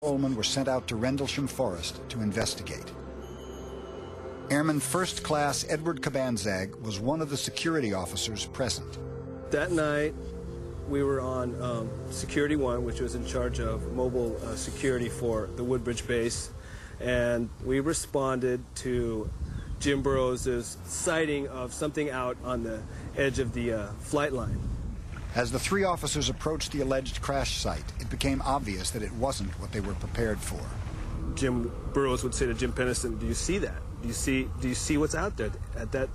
patrolmen were sent out to Rendlesham Forest to investigate. Airman First Class Edward Cabanzag was one of the security officers present. That night, we were on Security 1, which was in charge of mobile security for the Woodbridge base, and we responded to Jim Burroughs' sighting of something out on the edge of the flight line. As the three officers approached the alleged crash site, it became obvious that it wasn't what they were prepared for. Jim Burroughs would say to Jim Penniston, "Do you see that? Do you see what's out there at the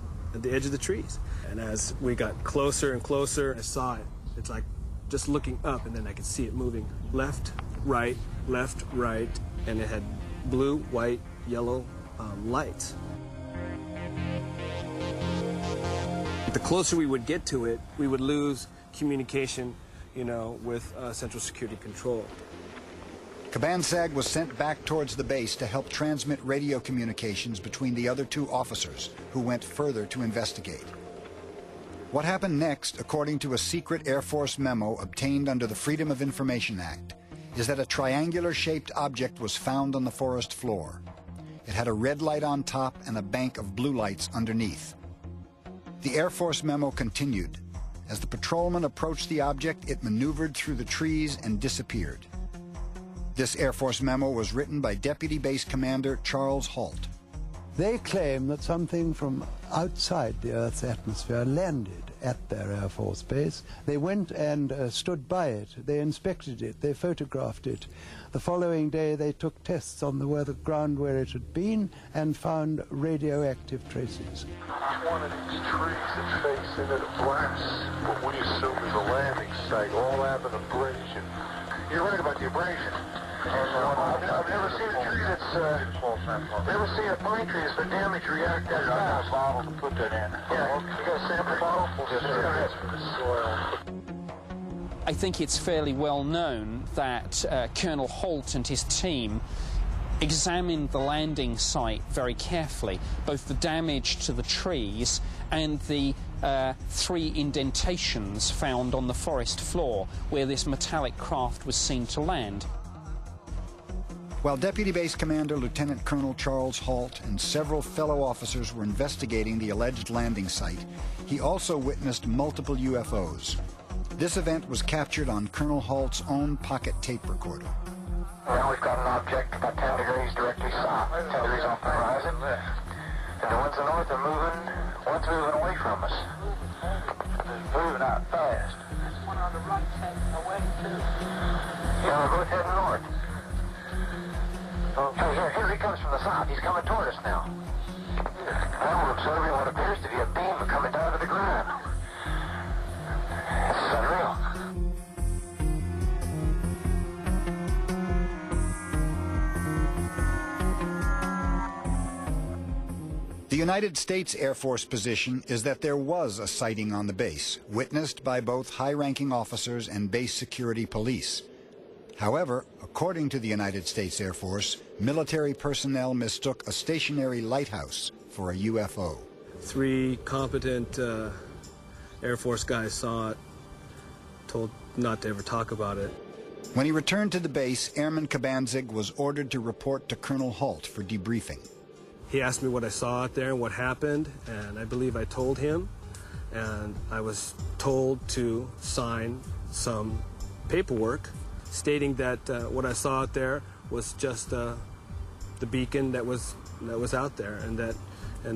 edge of the trees?" And as we got closer and closer, I saw it. It's like just looking up, and then I could see it moving left, right, and it had blue, white, yellow lights. The closer we would get to it, we would lose communication, with Central Security Control. Cabanzag was sent back towards the base to help transmit radio communications between the other two officers, who went further to investigate. What happened next, according to a secret Air Force memo obtained under the Freedom of Information Act, is that a triangular-shaped object was found on the forest floor. It had a red light on top and a bank of blue lights underneath. The Air Force memo continued. As the patrolman approached the object, it maneuvered through the trees and disappeared. This Air Force memo was written by Deputy Base Commander Charles Halt. They claim that something from outside the Earth's atmosphere landed at their Air Force base. They went and stood by it. They inspected it. They photographed it. The following day, they took tests on the ground where it had been and found radioactive traces. One of these trees that's facing into the blast, what we assume is a landing site, all have an abrasion. You're right about the abrasion. I've never seen a tree that's, never seen a pine tree that's been damaged react that fast. I got a bottle to put that in. Yeah, you got a sample bottle? Yes, sir. I think it's fairly well known that Colonel Halt and his team examined the landing site very carefully, both the damage to the trees and the 3 indentations found on the forest floor where this metallic craft was seen to land. While Deputy Base Commander Lieutenant Colonel Charles Halt and several fellow officers were investigating the alleged landing site, he also witnessed multiple UFOs. This event was captured on Colonel Halt's own pocket tape recorder. Well, we've got an object about 10 degrees directly south, 10 degrees off the horizon. And the ones to the north are moving, one's moving away from us. It's moving out fast. There's one on the right heading away too. Yeah, we're both heading north. Oh, here he comes from the south. He's coming toward us now. Now we're observing what appears to be a beam coming down to the ground. This is unreal. The United States Air Force position is that there was a sighting on the base, witnessed by both high-ranking officers and base security police. However, according to the United States Air Force, military personnel mistook a stationary lighthouse for a UFO. 3 competent Air Force guys saw it, told not to ever talk about it. When he returned to the base, Airman Cabanzag was ordered to report to Colonel Halt for debriefing. He asked me what I saw out there and what happened, and I believe I told him, and I was told to sign some paperwork stating that what I saw out there was just the beacon that was out there, and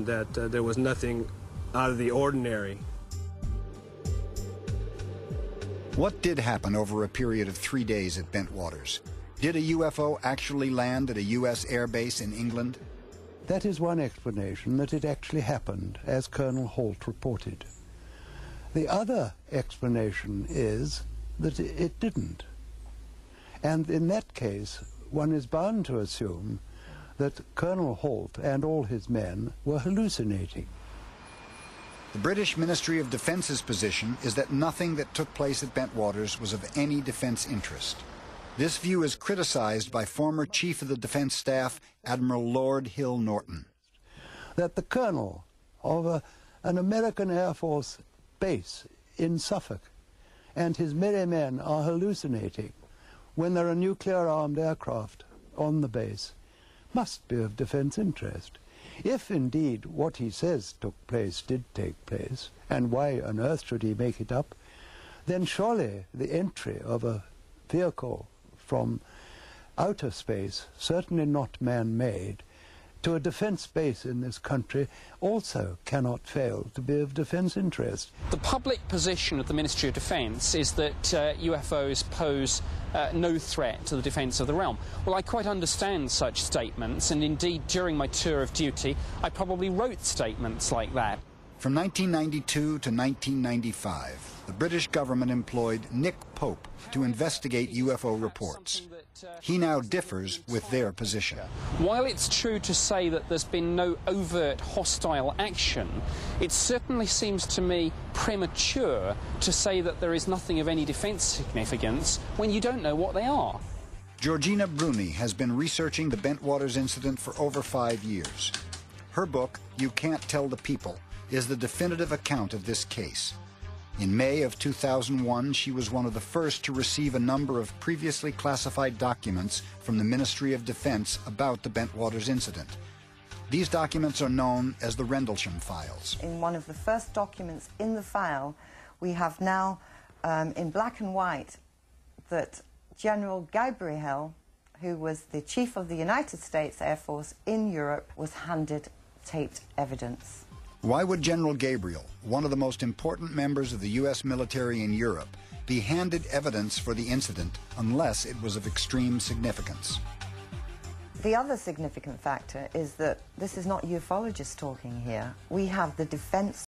that there was nothing out of the ordinary. What did happen over a period of 3 days at Bentwaters? Did a UFO actually land at a U.S. air base in England? That is one explanation, that it actually happened, as Colonel Halt reported. The other explanation is that it didn't. And in that case, one is bound to assume that Colonel Halt and all his men were hallucinating. The British Ministry of Defence's position is that nothing that took place at Bentwaters was of any defense interest. This view is criticized by former Chief of the Defense Staff, Admiral Lord Hill Norton. That the colonel of an American Air Force base in Suffolk and his merry men are hallucinating when there are nuclear-armed aircraft on the base must be of defense interest. If indeed what he says took place did take place, and why on earth should he make it up, then surely the entry of a vehicle from outer space, certainly not man-made, to a defense base in this country also cannot fail to be of defense interest. The public position of the Ministry of Defence is that UFOs pose no threat to the defence of the realm. Well, I quite understand such statements, and indeed during my tour of duty I probably wrote statements like that. From 1992 to 1995, the British government employed Nick Pope to investigate UFO reports. He now differs with their position. While it's true to say that there's been no overt hostile action, it certainly seems to me premature to say that there is nothing of any defence significance when you don't know what they are. Georgina Bruni has been researching the Bentwaters incident for over 5 years. Her book, You Can't Tell the People, is the definitive account of this case. In May of 2001, she was one of the first to receive a number of previously classified documents from the Ministry of Defense about the Bentwaters incident. These documents are known as the Rendlesham Files. In one of the first documents in the file, we have now, in black and white, that General Gabriel, who was the chief of the United States Air Force in Europe, was handed taped evidence. Why would General Gabriel, one of the most important members of the U.S. military in Europe, be handed evidence for the incident unless it was of extreme significance? The other significant factor is that this is not ufologists talking here. We have the defense